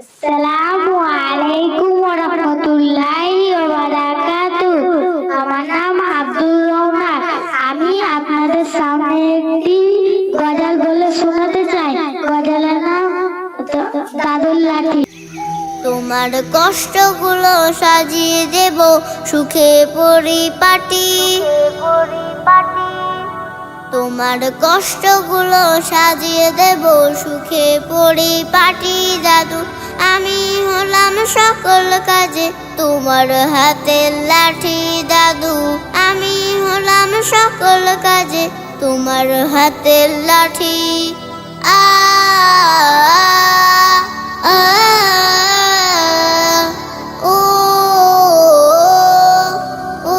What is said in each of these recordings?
আসসালামু আলাইকুম ওয়া রাহমাতুল্লাহি ওয়া বারাকাতুহু। আমার নাম আব্দুর রহমান। আমি আপনাদের সামনে একটি গজল বলে শোনাতে চাই। গজলের নাম দাদুর লাঠি। তোমার কষ্টগুলো সাজিয়ে দেব সুখে পরিপাটি। তোমার কষ্টগুলো সাজিয়ে দেব সুখে পরিপাটি। দাদু আমি হলাম সকল কাজে তোমার হাতের লাঠি। দাদু আমি হলাম সকল কাজে তোমার হাতের লাঠি। আ আ ও ও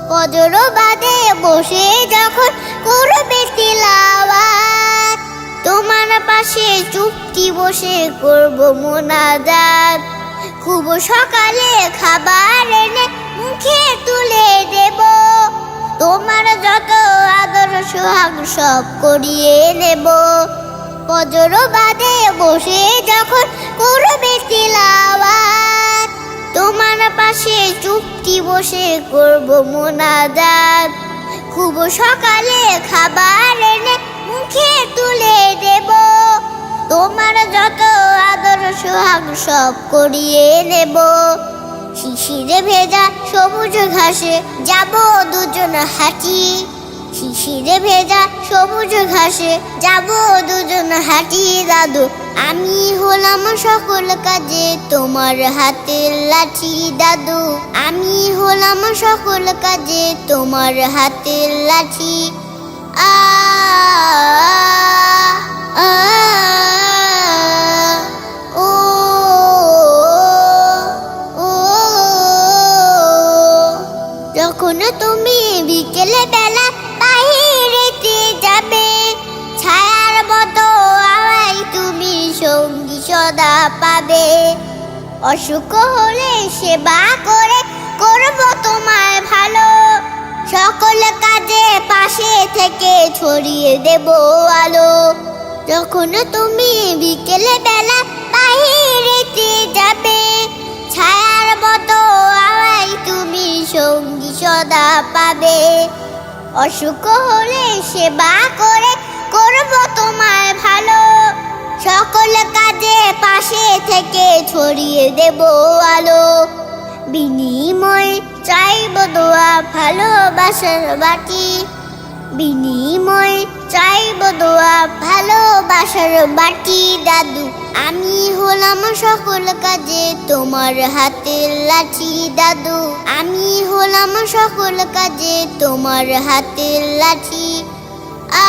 ফজর বাদে বসে যখন করবে তিলাওয়াত, তোমার পাশে চুপটি বসে করব মোনাজাত। খুব সকালে খাবার এনে মুখে তুলে দেব, তোমার যত আদর সোহাগ সব করিয়ে নেব। ফজর বাদে বসে যখন করবে তিলাওয়াত, তোমার পাশে চুপটি বসে করব মোনাজাত। খুব সকালে খাবার এনে মুখে তুলে দেব, তোমার যত আদর সোহাগ সব করিয়ে নেব। শিশিরে ভেজা সবুজ ঘাসে যাব দুজন হাঁটি। শিশিরে ভেজা সবুজ ঘাসে যাব দুজন হাঁটি। দাদু আমি হলাম সকল কাজে তোমার হাতের লাঠি। দাদু আমি হলাম সকল কাজে তোমার হাতের লাঠি। আ আ ও ও যখন তুমি বিকেলে বেলা বাহিরেতে যাবে, ছায়ার মতো আমায় তুমি সঙ্গী সদা পাবে। অসুখ হলে সেবা করে করব তোমায় ভালো, সকল কাজে পাশে থেকে ছড়িয়ে দেব আলো। যখন তুমি বিকেলে বেলা বাহিরেতে যাবে, ছায়ার মতো আমায় তুমি সঙ্গী সদা পাবে। অসুখ হলে সেবা করে করব তোমায় ভালো, সকল কাজে পাশে থেকে ছড়িয়ে দেব আলো। বিনিময় চাইব দোয়া ভালোবাসার বাটি। বিনিময় চাইব দোয়া ভালোবাসার বাটি। দাদু আমি হলাম সকল কাজে তোমার হাতের লাঠি। দাদু আমি হলাম সকল কাজে তোমার হাতের লাঠি। আ